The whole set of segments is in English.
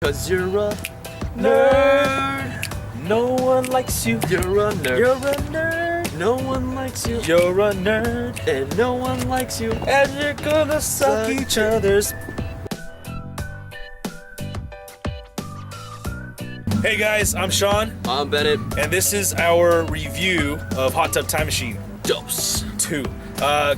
Cause you're a nerd. No one likes you. You're a nerd. You're a nerd. No one likes you. You're a nerd. And no one likes you. And you're gonna suck each other's. Hey guys, I'm Sean, I'm Bennett. and this is our review of Hot Tub Time Machine Dose. 2.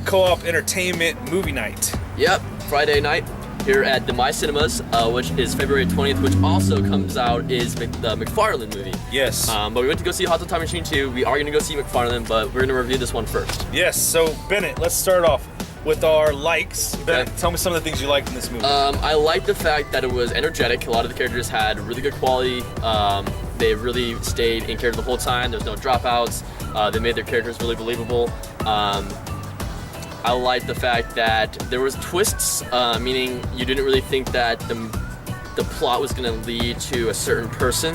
Co-op entertainment movie night. Yep, Friday night here at the My Cinemas, which is February 20th, which also comes out is the McFarlane movie. Yes. But we went to go see Hot Tub Time Machine 2. We are going to go see McFarlane, but we're going to review this one first. Yes, so Bennett, let's start off with our likes. Okay. Bennett, tell me some of the things you liked in this movie. I like the fact that it was energetic. A lot of the characters had really good quality. They really stayed in character the whole time. There's no dropouts. They made their characters really believable. I like the fact that there was twists, meaning you didn't really think that the plot was going to lead to a certain person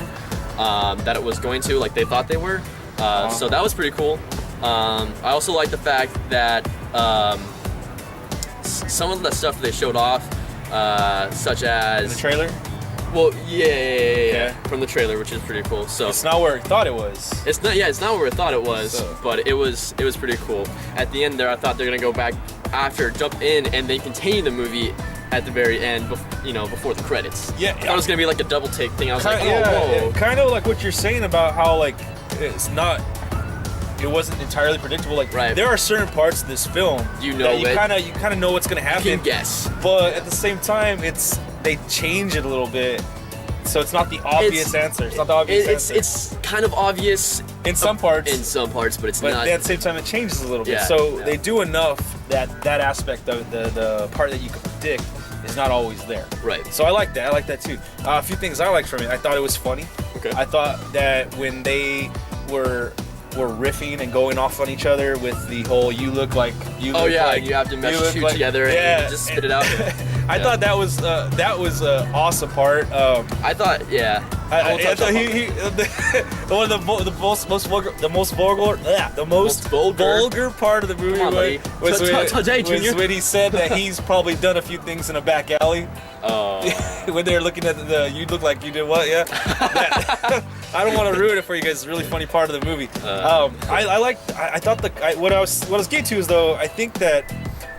that it was going to, like they thought they were. So that was pretty cool. I also like the fact that some of the stuff they showed off, such in as the trailer? well, yeah, Okay. from the trailer, which is pretty cool. So It's not where I thought it was. it's not where I thought it was, So- but it was pretty cool. At the end there, I thought they're gonna go back after, jump in, and then continue the movie at the very end, before the credits. Yeah, I thought it was gonna be like a double take thing. I was like, oh, yeah, whoa. kind of like what you're saying about how like it wasn't entirely predictable. Like Right. there are certain parts of this film You know that you it. kind of know what's gonna You happen. can guess. But at the same time, they change it a little bit, so it's not the obvious answer. It's not the obvious answer. It's kind of obvious in some parts, in some parts, but it's but not. at the same time, it changes a little bit. Yeah, So yeah. they do enough that aspect of the part that you can predict is not always there. Right. So I like that. I like that too. A few things I liked from it. I thought it was funny. Okay. I thought that when they were riffing and going off on each other with the whole "you look like you." Oh look yeah, like, you have to mesh look two like-" together Yeah, and just spit it out. I thought that was an awesome part. I thought, yeah. I We'll touch thought on he one of the most vulgar part of the movie Come on, buddy. was Today, Junior. when he said that he's probably done a few things in a back alley. When they're looking at you look like you did what? Yeah. I don't want to ruin it for you guys. It's a really funny part of the movie. I thought what I was getting to is though I think that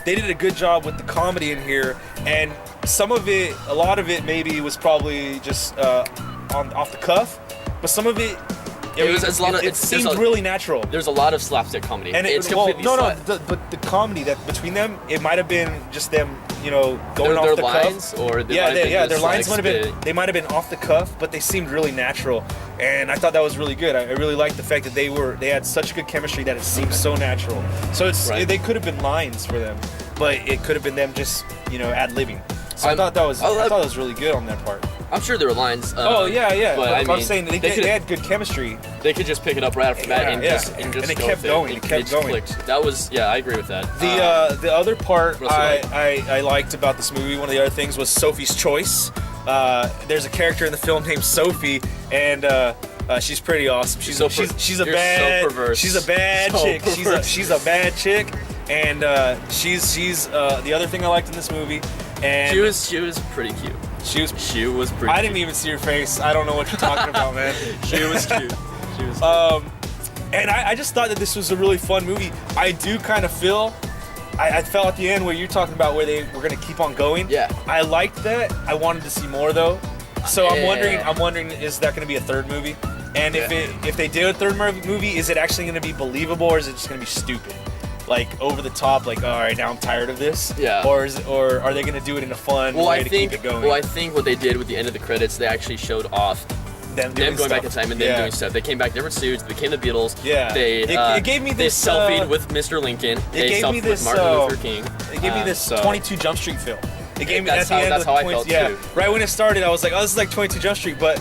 they did a good job with the comedy in here, and a lot of it maybe was probably just off the cuff, but some of it. It seemed really natural. There's a lot of slapstick comedy. And it's completely but the comedy that between them, it might have been just them, going off their the lines, cuff. or they Yeah, might have been their just, lines like, might have been. spit. They might have been off the cuff, but they seemed really natural, and I thought that was really good. I really liked the fact that they had such good chemistry that it seemed so natural. So Right. they could have been lines for them, but it could have been them just ad-libbing. So I thought that was really good on that part. I'm sure there were lines. Oh yeah. But I'm saying they had good chemistry. They could just pick it up right after that and Yeah, just yeah. and And it go kept with going, It, it kept going. clicked. That was I agree with that. The other part what else you I liked about this movie, one of the other things was Sophie's choice. There's a character in the film named Sophie, and she's pretty awesome. She's a you're bad so perverse. she's a bad So chick. perverse. She's a bad chick, and she's the other thing I liked in this movie. And she was pretty cute. she was. She was pretty. I didn't even see her face. I don't know what you're talking about, man. She was cute. She was. And I just thought that this was a really fun movie. I do kind of feel, I felt at the end where you're talking about where they were gonna keep on going. Yeah. I liked that. I wanted to see more though. So I'm Yeah. wondering, is that gonna be a third movie? And Yeah. if they did a third movie, is it actually gonna be believable, or is it just gonna be stupid? Like over the top, like all right, now I'm tired of this. Yeah. Or are they gonna do it in a fun way to keep it going? Well, I think what they did with the end of the credits, they actually showed off them them going back in stuff. time and them doing stuff. They came back, different suits, became the Beatles. Yeah. They It gave me this, They selfied with Mr. Lincoln. They gave me selfied this, with Martin Luther King. It gave me this so- 22 Jump Street feel. It gave me That's at the how- end that's of the how I points, felt, yeah. too. Right when it started, I was like, oh, this is like 22 Jump Street, but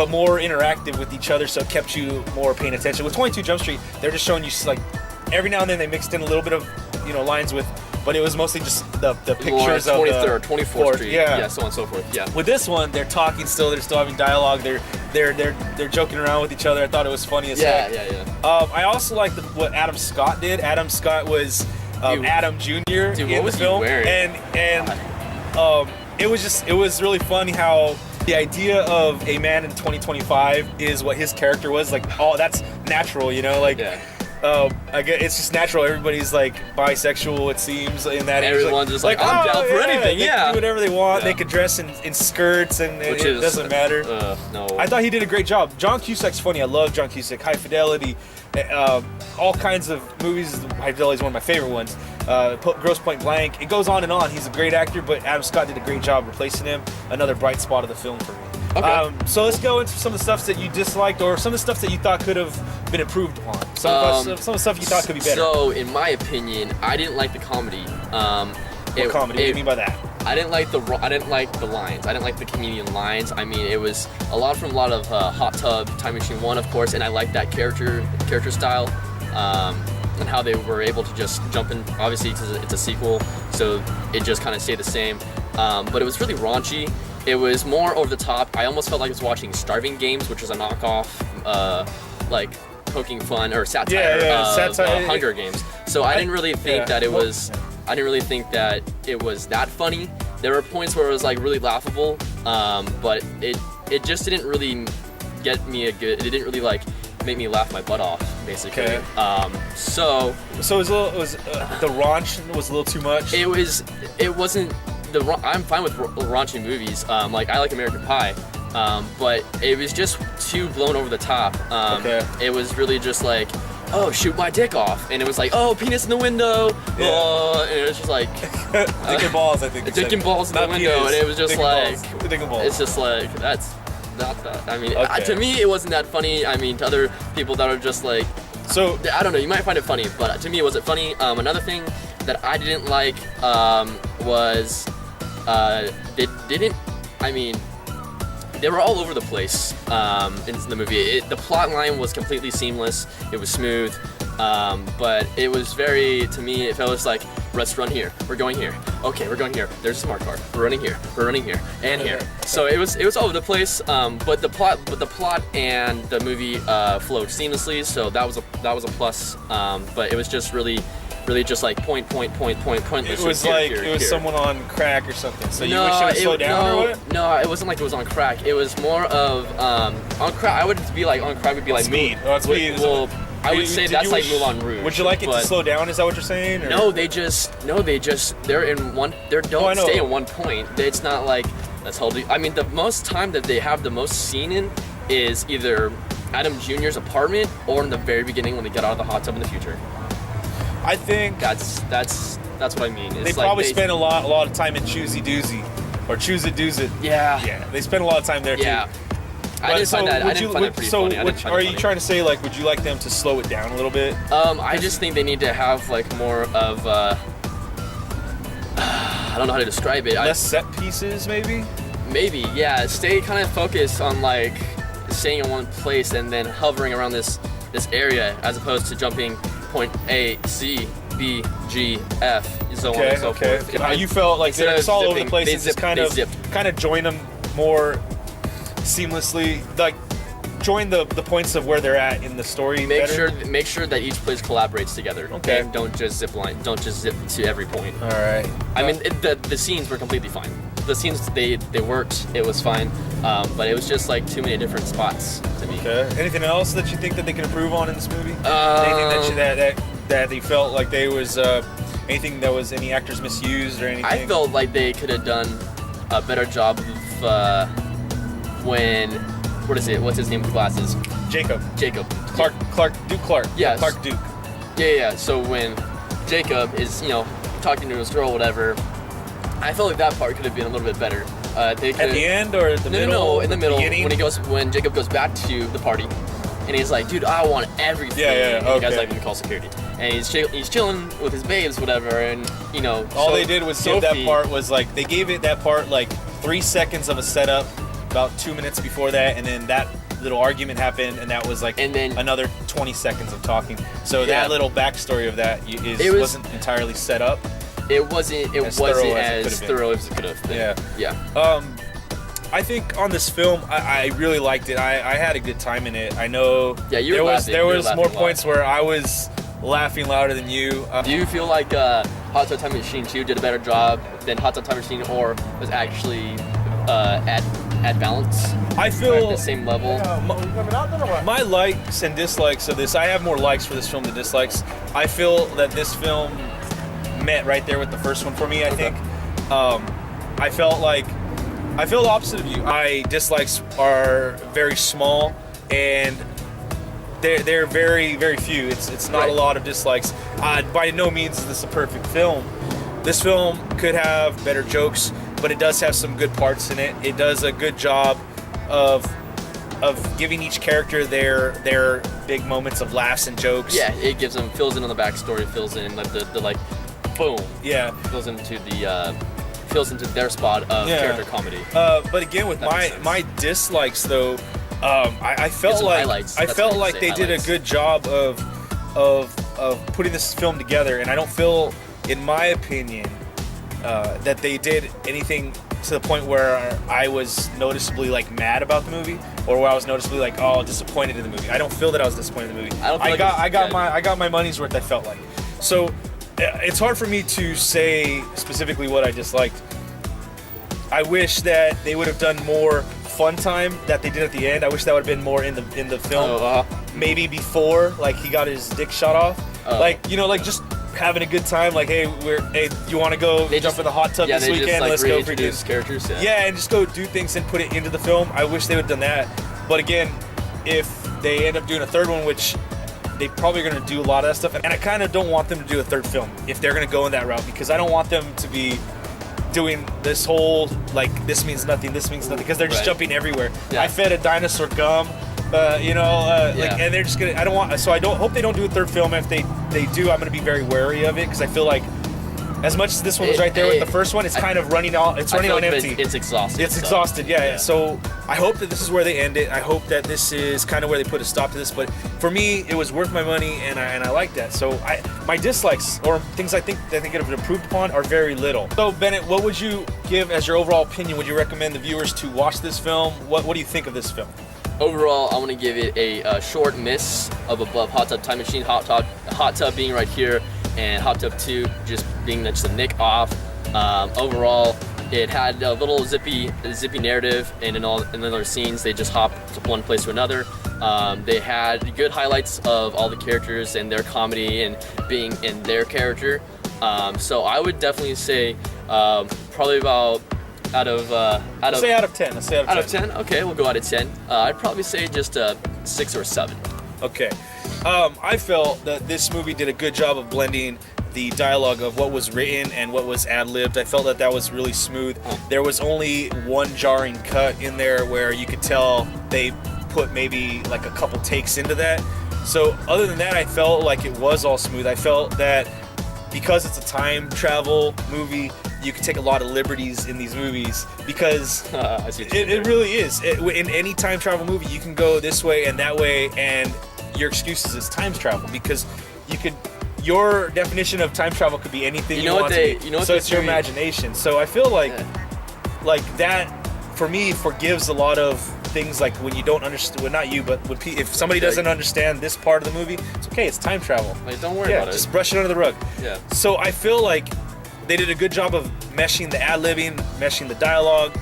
more interactive with each other, so it kept you more paying attention. With 22 Jump Street, they're just showing you like every now and then they mixed in a little bit of lines with, but it was mostly just the pictures of 23rd, 24th Street. Yeah. So on and so forth. Yeah. With this one, they're talking still. They're still having dialogue. They're joking around with each other. I thought it was funny as heck. Yeah. I also liked what Adam Scott did. Adam Scott was Adam Jr. Dude, in what the was he film, wearing? and it was really funny how the idea of a man in 2025 is what his character was. Like, oh, that's natural, you know? Like, Yeah. I guess it's just natural. Everybody's like bisexual, it seems, in that age. Everyone's just like, I'm down for anything. They Yeah. can do whatever they want. Yeah. They could dress in skirts, and Which it is, doesn't matter. No. I thought he did a great job. John Cusack's funny. I love John Cusack. High Fidelity, all kinds of movies. High Fidelity is one of my favorite ones. Gross Point Blank. It goes on and on. He's a great actor, but Adam Scott did a great job replacing him. Another bright spot of the film for me. Okay. So let's go into some of the stuff that you disliked, or some of the stuff that you thought could have been improved upon. Some of the stuff you thought could be better. So, in my opinion, I didn't like the comedy. What comedy? What do you mean by that? I didn't like the lines. I didn't like the comedian lines. I mean, it was a lot of Hot Tub Time Machine 1, of course, and I liked that character style, and how they were able to just jump in. Obviously, it's a sequel, so it just kind of stayed the same. But it was really raunchy. It was more over the top. I almost felt like I was watching Starving Games, which was a knockoff, like poking fun or satire of satire. Hunger Games. So I didn't really think that it was. I didn't really think that it was that funny. There were points where it was like really laughable, but it just didn't really get me a good. It didn't really like make me laugh my butt off, basically. Okay. So it was the raunch was a little too much. it wasn't. I'm fine with raunchy movies. Like I like American Pie, but it was just too blown over the top. It was really just like, oh, shoot my dick off, and it was like, oh, penis in the window, and it was just like dick and balls, I think. dick and balls in the window, penis, and it was just dick and like, balls. Dick and balls. it's just like that's not that. I mean, Okay. to me, it wasn't that funny. I mean, to other people that are just like, So I don't know, you might find it funny, but to me, it wasn't funny. Another thing that I didn't like was. They were all over the place in the movie. The plot line was completely seamless. It was smooth, but it was very, to me, it felt like, let's run here. We're going here. Okay, we're going here. There's a smart car. We're running here. We're running here and here. So it was all over the place. But the plot and the movie flowed seamlessly. So that was a plus. But it was just really just like point. it was like it was someone on crack or something. So you wish it would slow down or what? No, it wasn't like it was on crack. It was more of on crack. I wouldn't be like on crack. Would be like Speed. Speed. Well, I would say that's like Moulin Rouge. Would you like it to slow down? Is that what you're saying? Or? No, they just they're in one. They don't stay in one point. It's not like that's hold. I mean, the most time that they have the most scene in is either Adam Jr.'s apartment or in the very beginning when they get out of the hot tub in the future. I think that's what I mean. It's they probably spend a lot of time in Choosy Doozy or Choose It Doozy. Yeah, they spend a lot of time there too. Yeah, I didn't find that pretty funny. Are you trying to say, like, would you like them to slow it down a little bit? I just think they need to have like more of I don't know how to describe it. Less set pieces, maybe. Maybe, yeah. Stay kind of focused on like staying in one place and then hovering around this area, as opposed to jumping point A, C, B, G, F, so on and so forth. You felt like it's all over the place. They and just kind of join them more seamlessly, like join the points of where they're at in the story. Make sure that each place collaborates together. Okay. And don't just zip to every point. All right. I mean, the scenes were completely fine. The scenes they worked. It was fine. But it was just like too many different spots to me. Okay. Anything else that you think that they can improve on in this movie? Anything that they felt like they was anything that was any actors misused or anything? I felt like they could have done a better job of what's his name with glasses? Jacob. Clark Duke. Yes. Clark Duke. Yeah. So when Jacob is, talking to his girl, whatever, I felt like that part could have been a little bit better. At the end or the middle? No, in the middle. Beginning? When Jacob goes back to the party, and he's like, "Dude, I want everything." Yeah. And the guy's like, "Let me call security." And he's chilling with his babes, whatever, and all they did was give that part was like they gave it that part like 3 seconds of a setup, about 2 minutes before that, and then that little argument happened, and that was like another 20 seconds of talking. So that little backstory of that wasn't entirely set up. It wasn't as thorough as it could have been. Yeah. I think on this film, I really liked it. I had a good time in it. I know there was more points where I was laughing louder than you. Do you feel like Hot Tub Time Machine 2 did a better job than Hot Tub Time Machine, or was actually at at balance? I At feel the same level? my likes and dislikes of this. I have more likes for this film than dislikes. I feel that this film met right there with the first one for me. I think. I feel the opposite of you. My dislikes are very small, and they're very, very few. It's not a lot of dislikes. By no means is this a perfect film. This film could have better jokes, but it does have some good parts in it. It does a good job of giving each character their big moments of laughs and jokes. Yeah, it gives them, fills in on the backstory, fills in like the like, boom. Yeah. Fills into their spot of character comedy. But again, with my dislikes though, I felt like they did a good job of putting this film together, and I don't feel, in my opinion, that they did anything to the point where I was noticeably like mad about the movie, or where I was noticeably like, oh, disappointed in the movie. I don't feel that I was disappointed in the movie. I got my money's worth. I felt like. So it's hard for me to say specifically what I disliked. I wish that they would have done more fun time that they did at the end. I wish that would have been more in the film. Maybe before, like, he got his dick shot off. Like, you know, like just having a good time. Like, hey, you want to go jump in the hot tub this weekend? Just, like, let's go for these characters. Yeah, and just go do things and put it into the film. I wish they would have done that. But again, if they end up doing a third one, which they probably are going to do a lot of that stuff, and I kind of don't want them to do a third film if they're going to go in that route, because I don't want them to be doing this whole like this means nothing, because they're just jumping everywhere. I fed a dinosaur gum, and they're just gonna. I don't hope they don't do a third film. If they do, I'm gonna be very wary of it, because I feel like as much as this one was right there with the first one, it's kind of running on. It's running on empty. It's exhausted. It's exhausted. Yeah. So I hope that this is where they end it. I hope that this is kind of where they put a stop to this. But for me, it was worth my money, and I like that. So my dislikes, or things I think it have been improved upon, are very little. So Bennett, what would you give as your overall opinion? Would you recommend the viewers to watch this film? What do you think of this film? Overall, I want to give it a short miss of above Hot Tub Time Machine. Hot Tub being right here, and Hot Tub 2 just being just a nick off. Overall, it had a little zippy narrative, and in other scenes they just hop from one place to another. They had good highlights of all the characters and their comedy and being in their character. So I would definitely say probably about out of 10. Let's say out of 10. Out of 10. Okay, we'll go out of 10. I'd probably say just a 6 or 7. Okay. I felt that this movie did a good job of blending the dialogue of what was written and what was ad-libbed. I felt that was really smooth. There was only one jarring cut in there where you could tell they put maybe like a couple takes into that. So other than that, I felt like it was all smooth. I felt that because it's a time travel movie, you can take a lot of liberties in these movies, because it really is. In any time travel movie, you can go this way and that way, and your excuse is time travel, because your definition of time travel could be anything you want to be. So it's your imagination. So I feel like that, for me, forgives a lot of things, like when you don't understand. Well, not you, but if somebody doesn't understand this part of the movie, it's okay. It's time travel. Like, don't worry about it. Just brush it under the rug. Yeah. So I feel like they did a good job of meshing the ad-libbing, meshing the dialogue.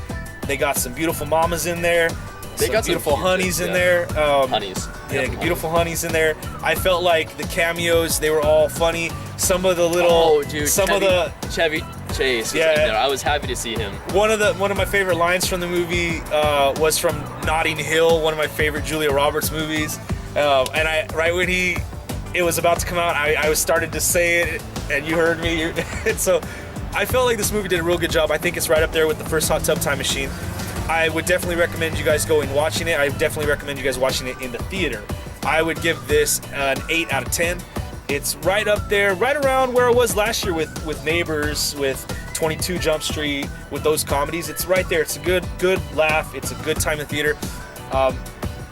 They got some beautiful mamas in there. They got some beautiful honeys in there. Honeys. Yeah, beautiful honeys in there. I felt like the cameos, they were all funny. Some of the little, Chevy Chase was in there. I was happy to see him. One of my favorite lines from the movie was from Notting Hill, one of my favorite Julia Roberts movies. And right when it was about to come out, I started to say it, and you heard me. And so I felt like this movie did a real good job. I think it's right up there with the first Hot Tub Time Machine. I would definitely recommend you guys going watching it. I definitely recommend you guys watching it in the theater. I would give this an 8 out of 10. It's right up there, right around where it was last year with Neighbors, with 22 Jump Street, with those comedies. It's right there. It's a good laugh. It's a good time in the theater.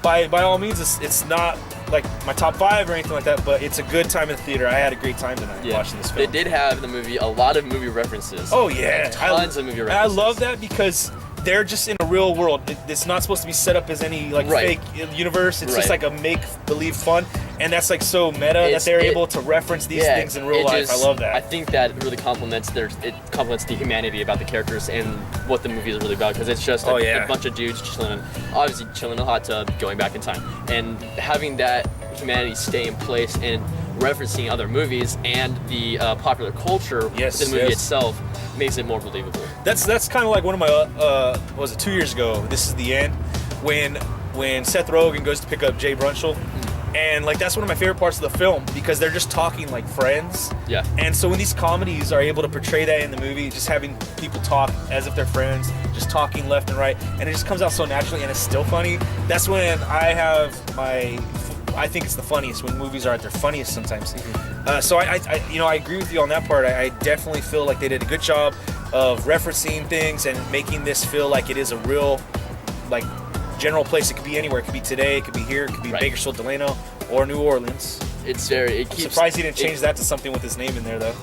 By all means, it's not like my top 5 or anything like that, but it's a good time in the theater. I had a great time tonight watching this film. They did have in the movie a lot of movie references. Oh yeah, tons of movie references. I love that, because they're just in a real world. It's not supposed to be set up as any fake universe. It's just like a make-believe fun. and that's like so meta that they're able to reference these things in real life. I love that. I think that really complements the humanity about the characters and what the movie is really about, because it's just a bunch of dudes chilling in a hot tub, going back in time, and having that humanity stay in place and referencing other movies and the popular culture within the movie itself makes it more believable. That's kind of like one of my what was it, 2 years ago, This Is the End, when Seth Rogen goes to pick up Jay Brunchel. And like that's one of my favorite parts of the film, because they're just talking like friends. Yeah. And so when these comedies are able to portray that in the movie, just having people talk as if they're friends, just talking left and right, and it just comes out so naturally and it's still funny. That's when I think it's the funniest, when movies are at their funniest sometimes. So I agree with you on that part. I definitely feel like they did a good job of referencing things and making this feel like it is a real, like, general place. It could be anywhere. It could be today. It could be here. It could be Bakersfield, Delano, or New Orleans. I'm surprised he didn't change that to something with his name in there, though.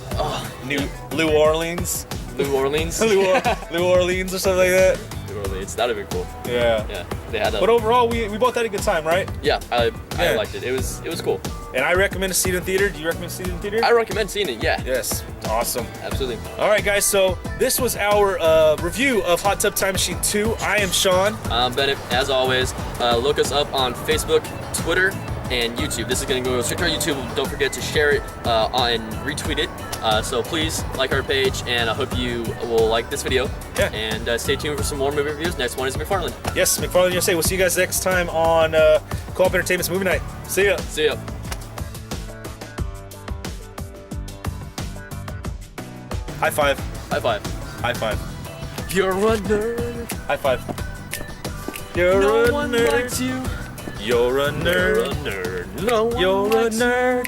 New Orleans. New Orleans. New Orleans or something like that. New Orleans. That'd have been cool. Yeah. They had but overall, we both had a good time, right? Yeah, I liked it. It was cool. And I recommend to see it in theater. Do you recommend to see it in theater? I recommend seeing it. Yeah. Yes. Awesome. Absolutely. All right, guys. So this was our review of Hot Tub Time Machine 2. I am Sean. I'm Bennett. As always, look us up on Facebook, Twitter, and YouTube. This is going to go straight to our YouTube. Don't forget to share it and retweet it. So please like our page, and I hope you will like this video. Yeah. And stay tuned for some more movie reviews. Next one is McFarland. Yes, McFarland USA. We'll see you guys next time on Co-op Entertainment's Movie Night. See ya. See ya. High five. High five. High five. You're a nerd. High five. You're no a one nerd. likes you. You're a nerd. You're a nerd. No one You're likes a nerd.